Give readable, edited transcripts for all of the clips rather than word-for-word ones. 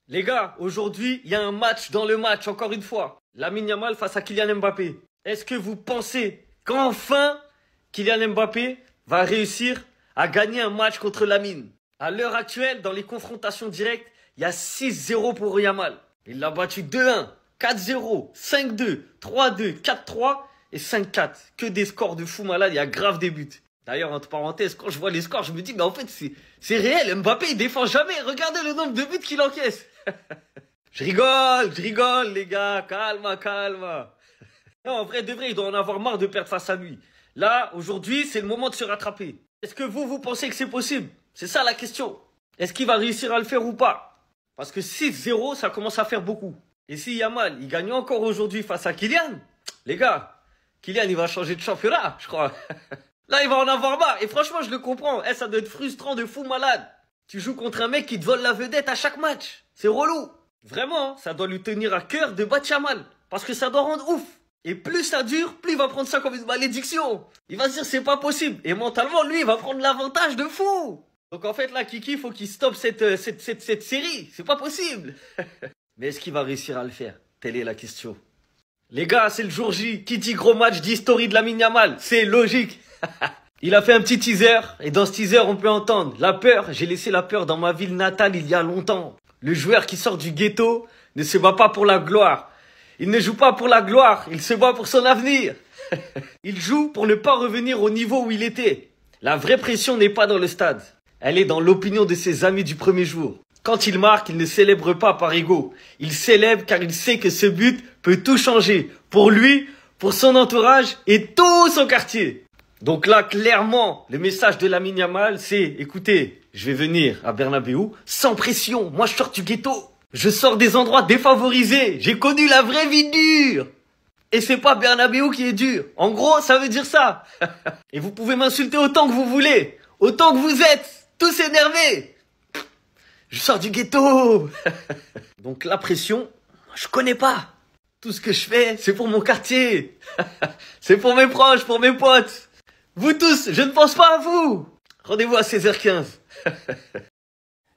Les gars, aujourd'hui, il y a un match dans le match, encore une fois. Lamine Yamal face à Kylian Mbappé. Est-ce que vous pensez qu'enfin, Kylian Mbappé va réussir à gagner un match contre Lamine? À l'heure actuelle, dans les confrontations directes, il y a 6-0 pour Yamal. Il l'a battu 2-1, 4-0, 5-2, 3-2, 4-3 et 5-4. Que des scores de fou malade, il y a grave des buts. D'ailleurs, entre parenthèses, quand je vois les scores, je me dis, mais en fait, c'est réel. Mbappé, il défend jamais. Regardez le nombre de buts qu'il encaisse. Je rigole, les gars. Calme. Non, en vrai, de vrai, il doit en avoir marre de perdre face à lui. Là, aujourd'hui, c'est le moment de se rattraper. Est-ce que vous pensez que c'est possible? C'est ça la question. Est-ce qu'il va réussir à le faire ou pas? Parce que 6-0, ça commence à faire beaucoup. Et si Yamal, il gagne encore aujourd'hui face à Kylian, les gars, Kylian, il va changer de championnat, je crois. Là, il va en avoir marre. Et franchement, je le comprends. Ça doit être frustrant de fou malade. Tu joues contre un mec qui te vole la vedette à chaque match. C'est relou. Vraiment, ça doit lui tenir à cœur de battre Yamal. Parce que ça doit rendre ouf. Et plus ça dure, plus il va prendre ça comme une malédiction. Il va se dire, c'est pas possible. Et mentalement, lui, il va prendre l'avantage de fou. Donc en fait, là, Kiki, il faut qu'il stoppe cette série. C'est pas possible. Mais est-ce qu'il va réussir à le faire? Telle est la question. Les gars, c'est le jour J. Qui dit gros match dit story de Lamine Yamal. C'est logique. Il a fait un petit teaser. Et dans ce teaser, on peut entendre la peur. J'ai laissé la peur dans ma ville natale il y a longtemps. Le joueur qui sort du ghetto ne se bat pas pour la gloire. Il ne joue pas pour la gloire. Il se bat pour son avenir. Il joue pour ne pas revenir au niveau où il était. La vraie pression n'est pas dans le stade. Elle est dans l'opinion de ses amis du premier jour. Quand il marque, il ne célèbre pas par ego. Il célèbre car il sait que ce but peut tout changer. Pour lui, pour son entourage et tout son quartier. Donc là, clairement, le message de Lamine Yamal, c'est, écoutez, je vais venir à Bernabéu sans pression. Moi, je sors du ghetto. Je sors des endroits défavorisés. J'ai connu la vraie vie dure. Et c'est pas Bernabéu qui est dur. En gros, ça veut dire ça. Et vous pouvez m'insulter autant que vous voulez. Autant que vous êtes. Tous énervés. Je sors du ghetto. Donc la pression, je connais pas. Tout ce que je fais, c'est pour mon quartier. C'est pour mes proches, pour mes potes. Vous tous, je ne pense pas à vous. Rendez-vous à 16h15.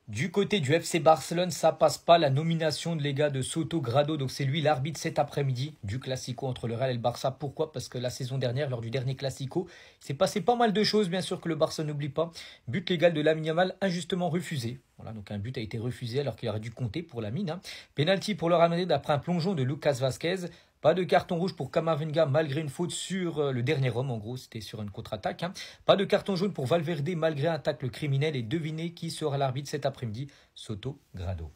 Du côté du FC Barcelone, ça passe pas la nomination de les gars de Soto Grado. Donc c'est lui l'arbitre cet après-midi du Classico entre le Real et le Barça. Pourquoi? Parce que la saison dernière, lors du dernier Classico, il s'est passé pas mal de choses, bien sûr que le Barça n'oublie pas. But légal de Lamine Yamal injustement refusé. Voilà, donc un but a été refusé alors qu'il aurait dû compter pour Lamine. Penalty pour le Real Madrid après un plongeon de Lucas Vazquez. Pas de carton rouge pour Camavinga malgré une faute sur le dernier homme. En gros, c'était sur une contre-attaque. Pas de carton jaune pour Valverde malgré un tacle criminel. Et devinez qui sera l'arbitre cet après-midi? Soto Grado.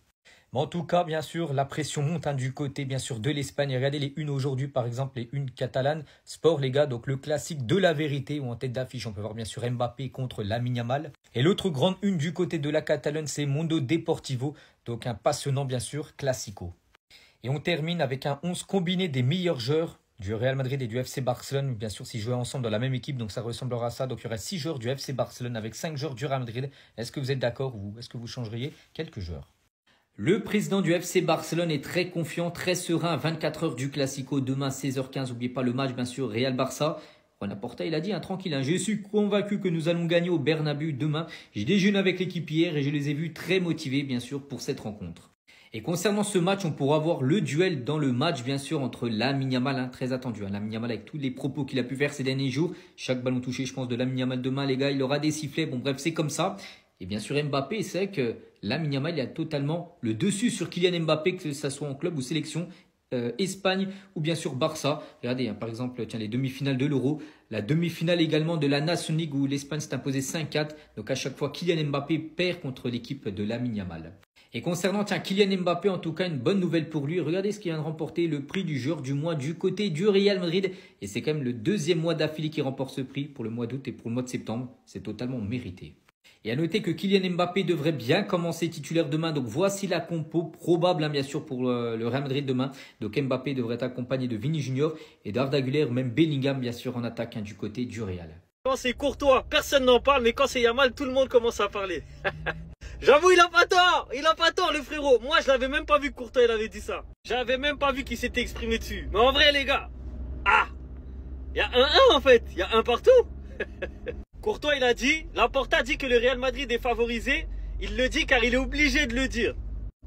Mais en tout cas, bien sûr, la pression monte du côté, bien sûr, de l'Espagne. Regardez les unes aujourd'hui, par exemple, les unes catalanes. Sport, les gars, donc le classique de la vérité, où en tête d'affiche, on peut voir bien sûr Mbappé contre Lamine Yamal. Et l'autre grande une du côté de la Catalogne, c'est Mundo Deportivo. Donc un passionnant, bien sûr, classico. Et on termine avec un 11 combiné des meilleurs joueurs du Real Madrid et du FC Barcelone. Bien sûr, s'ils jouaient ensemble dans la même équipe, donc ça ressemblera à ça. Donc il y aurait 6 joueurs du FC Barcelone avec 5 joueurs du Real Madrid. Est-ce que vous êtes d'accord ou est-ce que vous changeriez quelques joueurs? Le président du FC Barcelone est très confiant, très serein à 24 heures du Classico. Demain 16h15, n'oubliez pas le match, bien sûr, Real-Barça. Juan Laporta, il a dit tranquille, je suis convaincu que nous allons gagner au Bernabéu demain. J'ai déjeuné avec l'équipe hier et je les ai vus très motivés, bien sûr, pour cette rencontre. Et concernant ce match, on pourra voir le duel dans le match, bien sûr, entre Lamine Yamal, très attendu. Lamine Yamal avec tous les propos qu'il a pu faire ces derniers jours. Chaque ballon touché, je pense, de Lamine Yamal demain, les gars, il aura des sifflets. Bon, bref, c'est comme ça. Et bien sûr, Mbappé, c'est que Lamine Yamal, il a totalement le dessus sur Kylian Mbappé, que ce soit en club ou sélection. Espagne ou bien sûr Barça. Regardez, par exemple, les demi-finales de l'Euro, la demi-finale également de la Nations League où l'Espagne s'est imposée 5-4. Donc à chaque fois, Kylian Mbappé perd contre l'équipe de Lamine Yamal. Et concernant Kylian Mbappé, en tout cas, une bonne nouvelle pour lui. Regardez ce qu'il vient de remporter, le prix du joueur du mois du côté du Real Madrid. Et c'est quand même le deuxième mois d'affilée qu'il remporte ce prix pour le mois d'août et pour le mois de septembre. C'est totalement mérité. Et à noter que Kylian Mbappé devrait bien commencer titulaire demain. Donc voici la compo probable, bien sûr, pour le Real Madrid demain. Donc Mbappé devrait être accompagné de Vini Junior et d'Arda Güler, même Bellingham, bien sûr, en attaque du côté du Real. Quand c'est Courtois, personne n'en parle, mais quand c'est Yamal, tout le monde commence à parler. J'avoue, il a pas tort, le frérot. Moi, je l'avais même pas vu que Courtois, il avait dit ça. J'avais même pas vu qu'il s'était exprimé dessus. Mais en vrai, les gars, il y a 1-1 en fait, il y a 1 partout. Courtois, il a dit, Laporta dit que le Real Madrid est favorisé. Il le dit car il est obligé de le dire.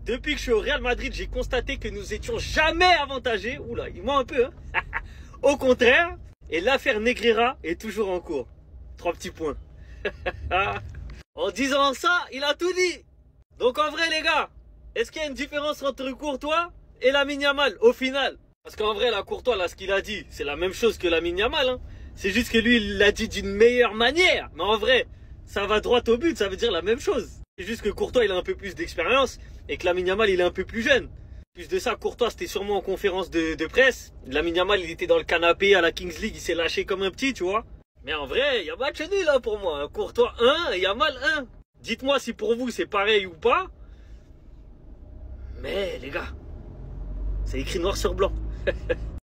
Depuis que je suis au Real Madrid, j'ai constaté que nous étions jamais avantagés. Oula, il ment un peu, hein. Au contraire, et l'affaire Negreira est toujours en cours. 3 petits points. En disant ça, il a tout dit. Donc en vrai, les gars, est-ce qu'il y a une différence entre Courtois et Lamine Yamal au final? Parce qu'en vrai, la Courtois, là, ce qu'il a dit, c'est la même chose que Lamine Yamal, hein. C'est juste que lui, il l'a dit d'une meilleure manière. Mais en vrai, ça va droit au but, ça veut dire la même chose. C'est juste que Courtois, il a un peu plus d'expérience et que Lamine Yamal, il est un peu plus jeune. Plus de ça, Courtois, c'était sûrement en conférence de presse. Lamine Yamal, il était dans le canapé à la Kings League, il s'est lâché comme un petit, tu vois. Mais en vrai, il y a match nul là pour moi. Courtois 1 et Yamal 1. Dites-moi si pour vous c'est pareil ou pas. Mais les gars, c'est écrit noir sur blanc.